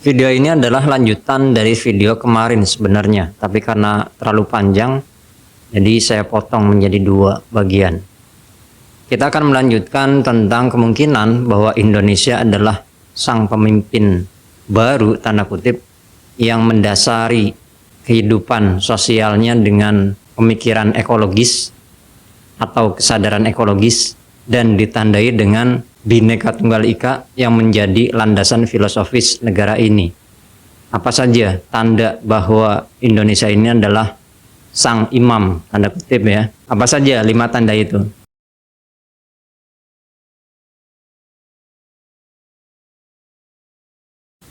Video ini adalah lanjutan dari video kemarin sebenarnya, tapi karena terlalu panjang, jadi saya potong menjadi dua bagian. Kita akan melanjutkan tentang kemungkinan bahwa Indonesia adalah sang pemimpin baru, tanda kutip, yang mendasari kehidupan sosialnya dengan pemikiran ekologis atau kesadaran ekologis dan ditandai dengan Bhinneka Tunggal Ika yang menjadi landasan filosofis negara ini. Apa saja tanda bahwa Indonesia ini adalah sang imam, tanda kutip ya. Apa saja 5 tanda itu?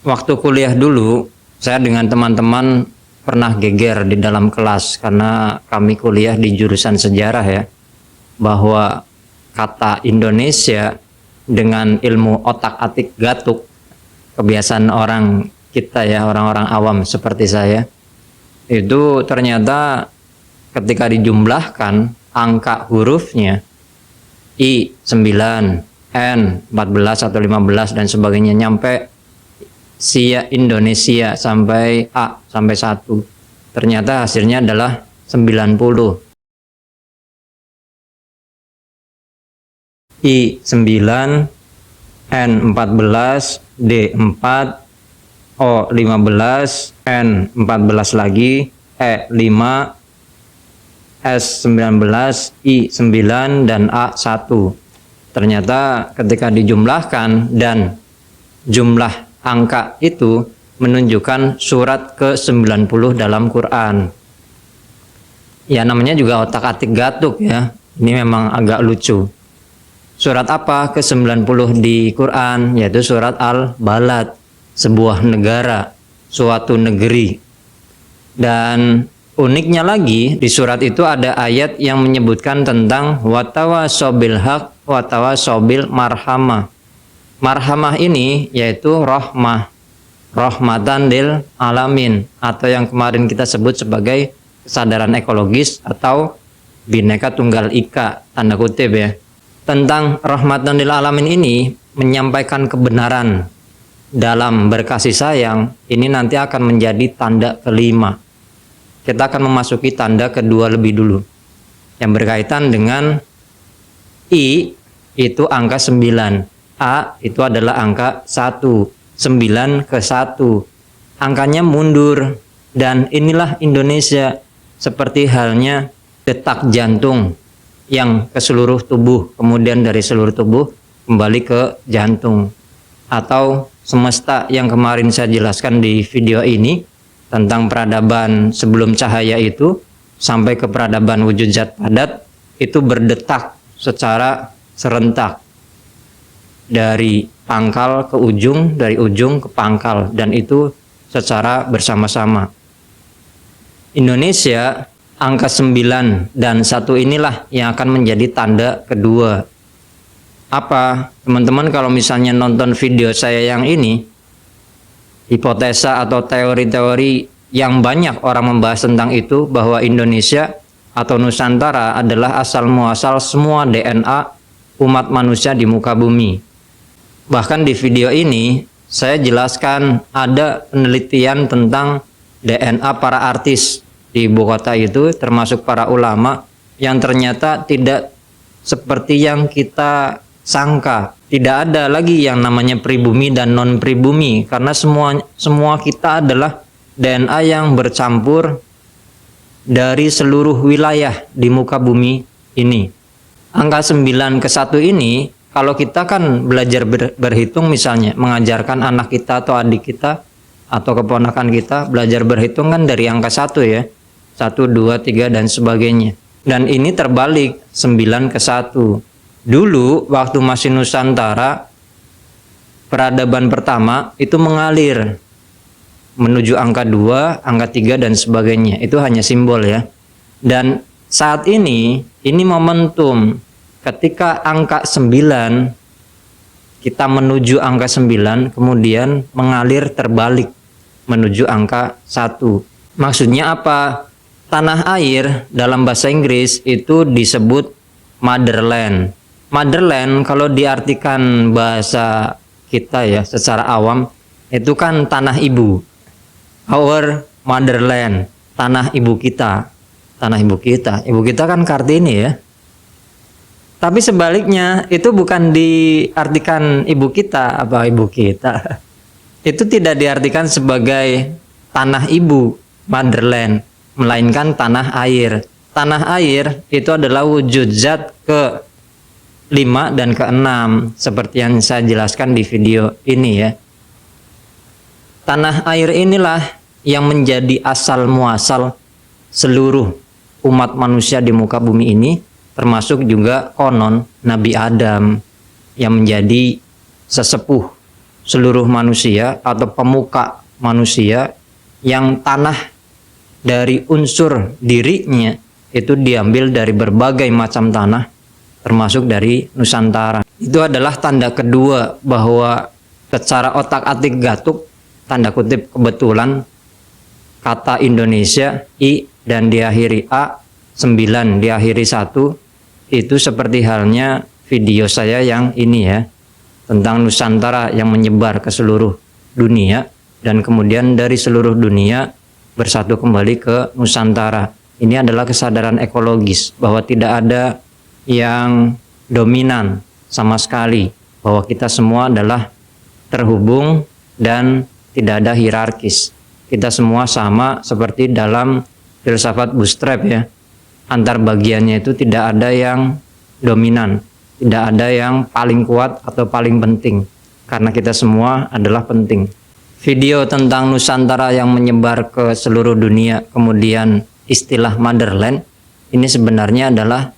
Waktu kuliah dulu, saya dengan teman-teman pernah geger di dalam kelas karena kami kuliah di jurusan sejarah ya, bahwa kata Indonesia dengan ilmu otak-atik gatuk, kebiasaan orang kita ya, orang-orang awam seperti saya, itu ternyata ketika dijumlahkan angka hurufnya I 9, N 14 atau 15 dan sebagainya nyampe Sia Indonesia sampai A sampai 1, ternyata hasilnya adalah 90. I 9, N 14, D 4, O 15, N 14 lagi, E 5, S 19, I 9, dan A 1. Ternyata ketika dijumlahkan dan jumlah angka itu menunjukkan surat ke-90 dalam Quran. Ya namanya juga otak-atik gatuk ya, ini memang agak lucu. Surat apa ke-90 di Quran? Yaitu surat Al-Balad, sebuah negara, suatu negeri. Dan uniknya lagi, di surat itu ada ayat yang menyebutkan tentang watawasaw bil haq watawasaw bil marhamah. Marhamah ini yaitu rahmah, rahmatan lil alamin, atau yang kemarin kita sebut sebagai kesadaran ekologis atau Bhinneka Tunggal Ika, tanda kutip ya. Tentang rahmatan lil alamin ini menyampaikan kebenaran dalam berkasih sayang, ini nanti akan menjadi tanda kelima. Kita akan memasuki tanda kedua lebih dulu, yang berkaitan dengan I itu angka 9, A itu adalah angka 1, 9 ke 1, angkanya mundur. Dan inilah Indonesia, seperti halnya detak jantung yang ke seluruh tubuh, kemudian dari seluruh tubuh kembali ke jantung, atau semesta yang kemarin saya jelaskan di video ini tentang peradaban sebelum cahaya itu sampai ke peradaban wujud zat padat, itu berdetak secara serentak dari pangkal ke ujung, dari ujung ke pangkal, dan itu secara bersama-sama. Indonesia angka 9 dan 1 inilah yang akan menjadi tanda kedua. Apa? Teman-teman kalau misalnya nonton video saya yang ini, hipotesa atau teori-teori yang banyak orang membahas tentang itu, bahwa Indonesia atau Nusantara adalah asal muasal semua DNA umat manusia di muka bumi. Bahkan di video ini saya jelaskan ada penelitian tentang DNA para artis di ibu kota itu, termasuk para ulama, yang ternyata tidak seperti yang kita sangka. Tidak ada lagi yang namanya pribumi dan non pribumi, karena semua kita adalah DNA yang bercampur dari seluruh wilayah di muka bumi ini. Angka 9 ke 1 ini, kalau kita kan belajar berhitung, misalnya mengajarkan anak kita atau adik kita atau keponakan kita belajar berhitung kan dari angka 1 ya, 1, 2, 3 dan sebagainya. Dan ini terbalik, 9 ke 1. Dulu waktu masih Nusantara, peradaban pertama itu mengalir menuju angka 2, angka 3 dan sebagainya. Itu hanya simbol ya. Dan saat ini momentum ketika angka 9, kita menuju angka 9, kemudian mengalir terbalik menuju angka 1. Maksudnya apa? Tanah air dalam bahasa Inggris itu disebut motherland. Motherland kalau diartikan bahasa kita ya secara awam itu kan tanah ibu, our motherland, tanah ibu kita. Tanah ibu kita kan Kartini ya. Tapi sebaliknya itu bukan diartikan ibu kita, apa ibu kita. Itu tidak diartikan sebagai tanah ibu, motherland, melainkan tanah air. Tanah air itu adalah wujud zat ke-5 dan ke-6 seperti yang saya jelaskan di video ini ya. Tanah air inilah yang menjadi asal muasal seluruh umat manusia di muka bumi ini, termasuk juga konon Nabi Adam yang menjadi sesepuh seluruh manusia atau pemuka manusia, yang tanah dari unsur dirinya itu diambil dari berbagai macam tanah termasuk dari Nusantara. Itu adalah tanda kedua bahwa secara otak-atik gatuk, tanda kutip kebetulan, kata Indonesia I dan diakhiri A, 9 diakhiri 1, itu seperti halnya video saya yang ini ya, tentang Nusantara yang menyebar ke seluruh dunia dan kemudian dari seluruh dunia bersatu kembali ke Nusantara. Ini adalah kesadaran ekologis bahwa tidak ada yang dominan sama sekali, bahwa kita semua adalah terhubung dan tidak ada hierarkis. Kita semua sama seperti dalam filsafat Bootstrap ya. Antar bagiannya itu tidak ada yang dominan, tidak ada yang paling kuat atau paling penting, karena kita semua adalah penting. Video tentang Nusantara yang menyebar ke seluruh dunia, kemudian istilah motherland, ini sebenarnya adalah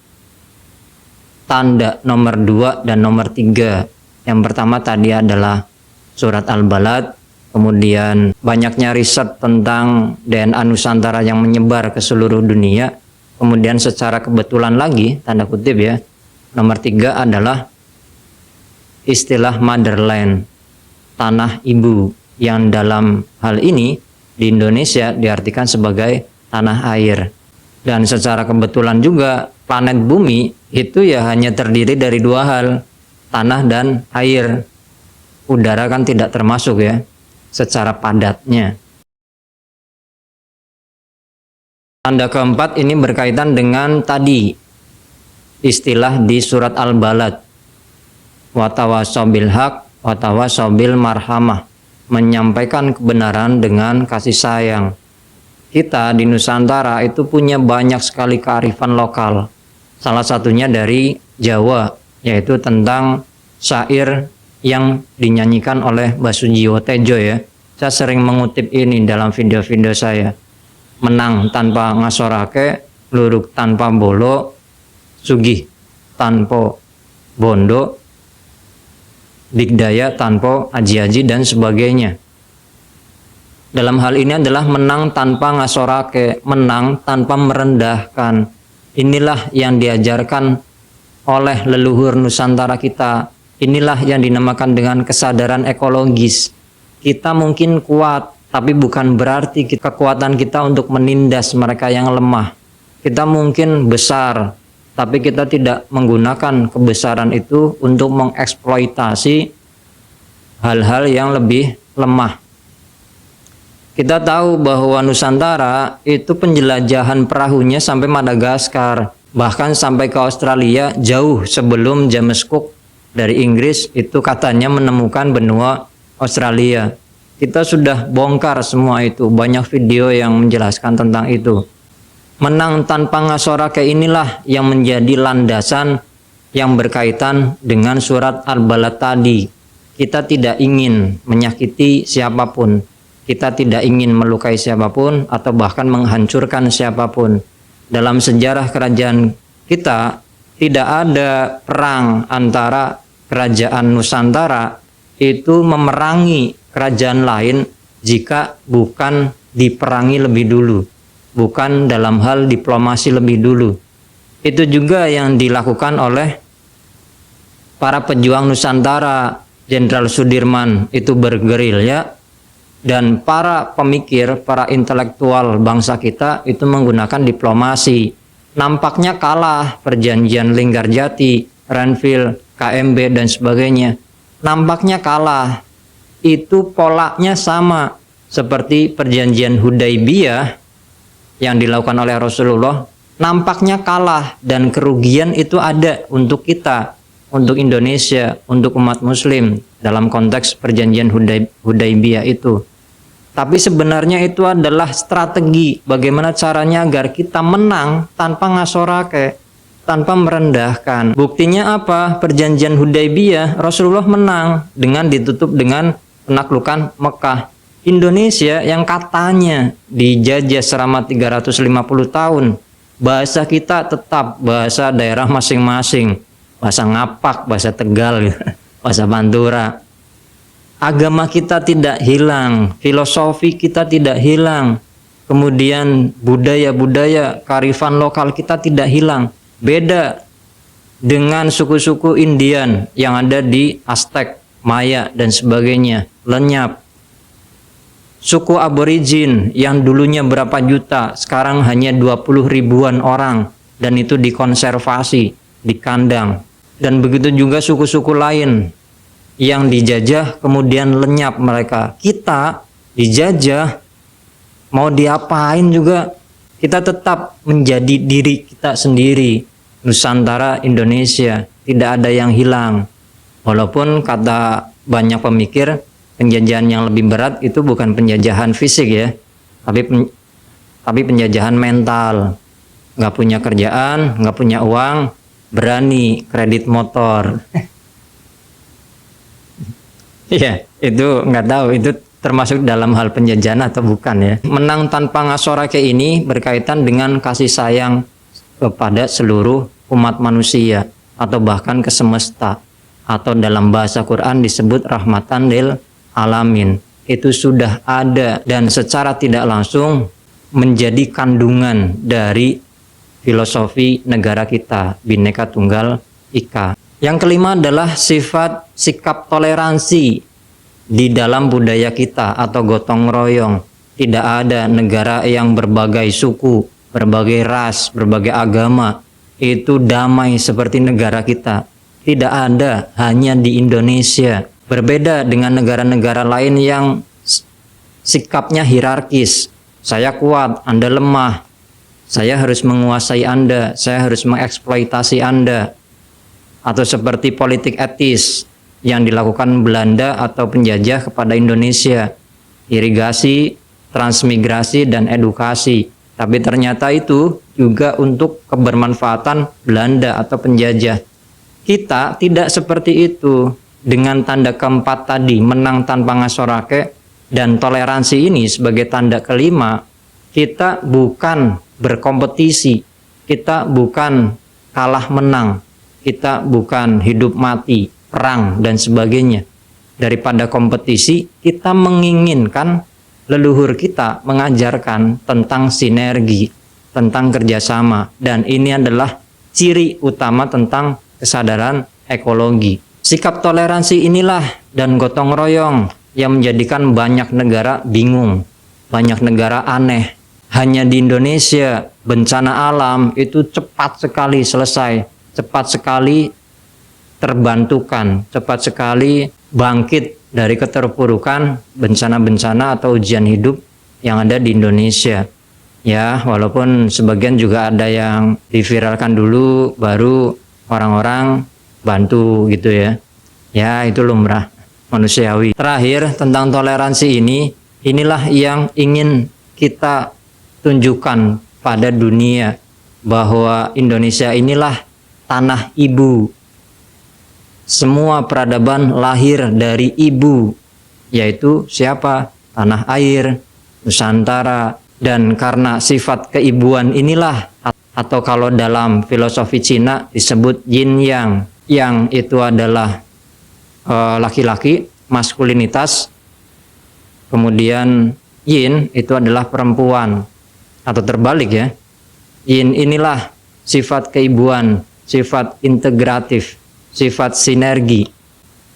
tanda nomor 2 dan nomor 3. Yang pertama tadi adalah surat Al-Balad, kemudian banyaknya riset tentang DNA Nusantara yang menyebar ke seluruh dunia. Kemudian secara kebetulan lagi, tanda kutip ya, nomor 3 adalah istilah motherland, tanah ibu, yang dalam hal ini di Indonesia diartikan sebagai tanah air. Dan secara kebetulan juga planet bumi itu ya hanya terdiri dari 2 hal, tanah dan air. Udara kan tidak termasuk ya secara padatnya. Tanda keempat ini berkaitan dengan tadi istilah di surat Al-Balad, watawasaw bil haq watawasaw bil marhamah, menyampaikan kebenaran dengan kasih sayang. Kita di Nusantara itu punya banyak sekali kearifan lokal, salah satunya dari Jawa, yaitu tentang syair yang dinyanyikan oleh Basujiwo Tejo ya. Saya sering mengutip ini dalam video-video saya. Menang tanpa ngasorake, luruk tanpa bolo, sugih tanpa bondo, digdaya tanpa aji-aji dan sebagainya. Dalam hal ini adalah menang tanpa ngasorake, menang tanpa merendahkan. Inilah yang diajarkan oleh leluhur Nusantara kita. Inilah yang dinamakan dengan kesadaran ekologis. Kita mungkin kuat, tapi bukan berarti kekuatan kita untuk menindas mereka yang lemah. Kita mungkin besar, tapi kita tidak menggunakan kebesaran itu untuk mengeksploitasi hal-hal yang lebih lemah. Kita tahu bahwa Nusantara itu penjelajahan perahunya sampai Madagaskar, bahkan sampai ke Australia jauh sebelum James Cook dari Inggris itu katanya menemukan benua Australia. Kita sudah bongkar semua itu, banyak video yang menjelaskan tentang itu. Menang tanpa ngasorake inilah yang menjadi landasan yang berkaitan dengan surat Al-Balad tadi. Kita tidak ingin menyakiti siapapun, kita tidak ingin melukai siapapun atau bahkan menghancurkan siapapun. Dalam sejarah kerajaan kita tidak ada perang antara kerajaan Nusantara itu memerangi kerajaan lain jika bukan diperangi lebih dulu, bukan dalam hal diplomasi lebih dulu. Itu juga yang dilakukan oleh para pejuang Nusantara. Jenderal Sudirman itu bergerilya, dan para pemikir, para intelektual bangsa kita itu menggunakan diplomasi. Nampaknya kalah perjanjian Linggarjati, Renville, KMB dan sebagainya. Nampaknya kalah. itu polanya sama seperti perjanjian Hudaibiyah yang dilakukan oleh Rasulullah, nampaknya kalah dan kerugian itu ada untuk kita, untuk Indonesia, untuk umat muslim dalam konteks perjanjian Hudaibiyah itu. Tapi sebenarnya itu adalah strategi bagaimana caranya agar kita menang tanpa ngasorake, tanpa merendahkan. Buktinya apa? Perjanjian Hudaibiyah, Rasulullah menang dengan ditutup dengan penaklukan Mekah. Indonesia yang katanya dijajah selama 350 tahun, bahasa kita tetap bahasa daerah masing-masing, bahasa Ngapak, bahasa Tegal, bahasa Pantura. Agama kita tidak hilang, filosofi kita tidak hilang, kemudian budaya-budaya kearifan lokal kita tidak hilang. Beda dengan suku-suku Indian yang ada di Aztec, Maya dan sebagainya, lenyap. Suku aborigin yang dulunya berapa juta, sekarang hanya 20 ribuan orang, dan itu dikonservasi di kandang. Dan begitu juga suku-suku lain yang dijajah kemudian lenyap mereka. Kita dijajah, mau diapain juga kita tetap menjadi diri kita sendiri, Nusantara Indonesia, tidak ada yang hilang. Walaupun kata banyak pemikir, penjajahan yang lebih berat itu bukan penjajahan fisik ya, tapi penjajahan mental. Nggak punya kerjaan, nggak punya uang, berani kredit motor. Iya, itu nggak tahu itu termasuk dalam hal penjajahan atau bukan ya. Menang tanpa ngasorake ini berkaitan dengan kasih sayang kepada seluruh umat manusia atau bahkan ke semesta, atau dalam bahasa Quran disebut rahmatan lil alamin. Itu sudah ada dan secara tidak langsung menjadi kandungan dari filosofi negara kita, Bhinneka Tunggal Ika. Yang kelima adalah sifat sikap toleransi di dalam budaya kita atau gotong royong. Tidak ada negara yang berbagai suku, berbagai ras, berbagai agama itu damai seperti negara kita. Tidak ada, hanya di Indonesia. Berbeda dengan negara-negara lain yang sikapnya hierarkis. Saya kuat, Anda lemah. Saya harus menguasai Anda, saya harus mengeksploitasi Anda. Atau seperti politik etis yang dilakukan Belanda atau penjajah kepada Indonesia, irigasi, transmigrasi, dan edukasi. Tapi ternyata itu juga untuk kebermanfaatan Belanda atau penjajah. Kita tidak seperti itu. Dengan tanda keempat tadi, menang tanpa ngasorake, dan toleransi ini sebagai tanda kelima, kita bukan berkompetisi, kita bukan kalah menang, kita bukan hidup mati, perang dan sebagainya. Daripada kompetisi, kita menginginkan leluhur kita mengajarkan tentang sinergi, tentang kerjasama, dan ini adalah ciri utama tentang kesadaran ekologi. Sikap toleransi inilah dan gotong royong yang menjadikan banyak negara bingung, banyak negara aneh. Hanya di Indonesia bencana alam itu cepat sekali selesai, cepat sekali terbantukan, cepat sekali bangkit dari keterpurukan bencana-bencana atau ujian hidup yang ada di Indonesia. Ya, walaupun sebagian juga ada yang diviralkan dulu, baru orang-orang bantu gitu ya. Ya, itu lumrah manusiawi. Terakhir, tentang toleransi ini, inilah yang ingin kita tunjukkan pada dunia, bahwa Indonesia inilah tanah ibu. Semua peradaban lahir dari ibu, yaitu siapa? Tanah air, Nusantara. Dan karena sifat keibuan inilah, atau kalau dalam filosofi Cina disebut yin yang itu adalah laki-laki, maskulinitas, kemudian yin itu adalah perempuan, atau terbalik ya. Yin inilah sifat keibuan, sifat integratif, sifat sinergi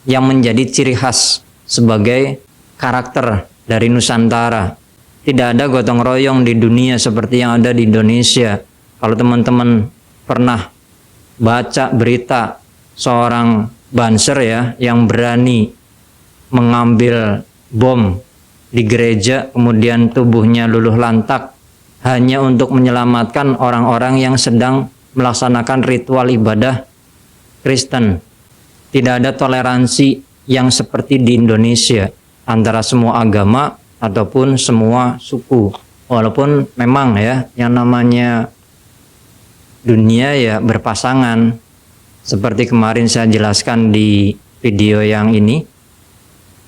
yang menjadi ciri khas sebagai karakter dari Nusantara. Tidak ada gotong royong di dunia seperti yang ada di Indonesia. Kalau teman-teman pernah baca berita seorang banser ya yang berani mengambil bom di gereja, kemudian tubuhnya luluh lantak hanya untuk menyelamatkan orang-orang yang sedang melaksanakan ritual ibadah Kristen. Tidak ada toleransi yang seperti di Indonesia antara semua agama ataupun semua suku. Walaupun memang ya yang namanya dunia ya berpasangan. Seperti kemarin saya jelaskan di video yang ini,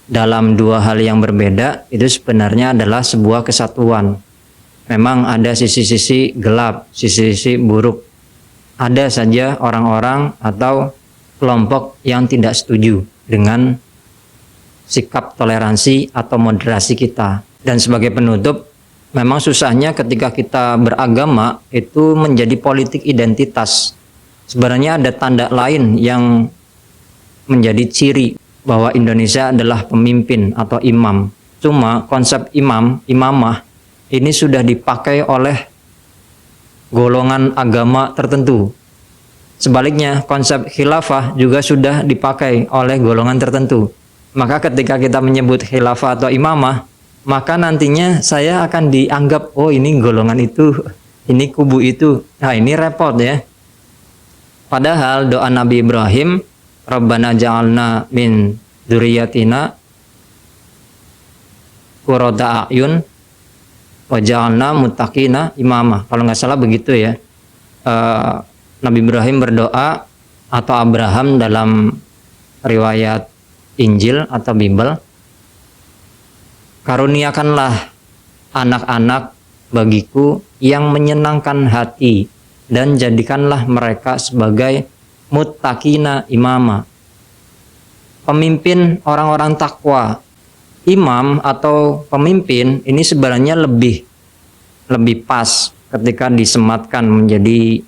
dalam dua hal yang berbeda itu sebenarnya adalah sebuah kesatuan. Memang ada sisi-sisi gelap, sisi-sisi buruk. Ada saja orang-orang atau kelompok yang tidak setuju dengan sikap toleransi atau moderasi kita. Dan sebagai penutup, memang susahnya ketika kita beragama itu menjadi politik identitas. Sebenarnya ada tanda lain yang menjadi ciri bahwa Indonesia adalah pemimpin atau imam. Cuma konsep imamah ini sudah dipakai oleh golongan agama tertentu. Sebaliknya, konsep khilafah juga sudah dipakai oleh golongan tertentu. Maka ketika kita menyebut khilafah atau imamah, maka nantinya saya akan dianggap, oh ini golongan itu, ini kubu itu. Nah ini repot ya. Padahal doa Nabi Ibrahim, Rabbana ja'alna min dzurriyyatina qurrata a'yun wa ja'alna muttaqina imama. Kalau nggak salah begitu ya. Nabi Ibrahim berdoa atau Abraham dalam riwayat Injil atau Bible, karuniakanlah anak-anak bagiku yang menyenangkan hati dan jadikanlah mereka sebagai muttaqina imama, pemimpin orang-orang takwa. Imam atau pemimpin ini sebenarnya lebih pas ketika disematkan menjadi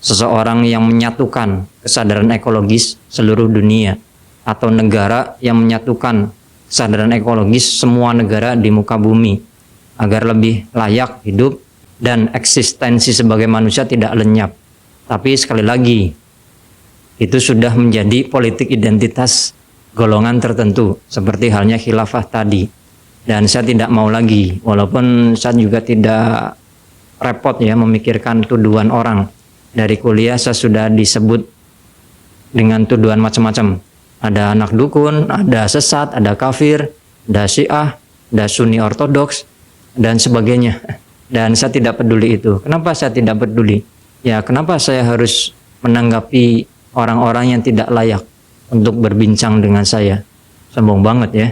seseorang yang menyatukan kesadaran ekologis seluruh dunia atau negara yang menyatukan kesadaran ekologis semua negara di muka bumi agar lebih layak hidup dan eksistensi sebagai manusia tidak lenyap. Tapi sekali lagi, itu sudah menjadi politik identitas golongan tertentu, seperti halnya khilafah tadi. Dan saya tidak mau lagi, walaupun saya juga tidak repot ya memikirkan tuduhan orang. Dari kuliah saya sudah disebut dengan tuduhan macam-macam. Ada anak dukun, ada sesat, ada kafir, ada syiah, ada sunni ortodoks, dan sebagainya. Dan saya tidak peduli itu. Kenapa saya tidak peduli? Ya, kenapa saya harus menanggapi orang-orang yang tidak layak untuk berbincang dengan saya? Sombong banget ya.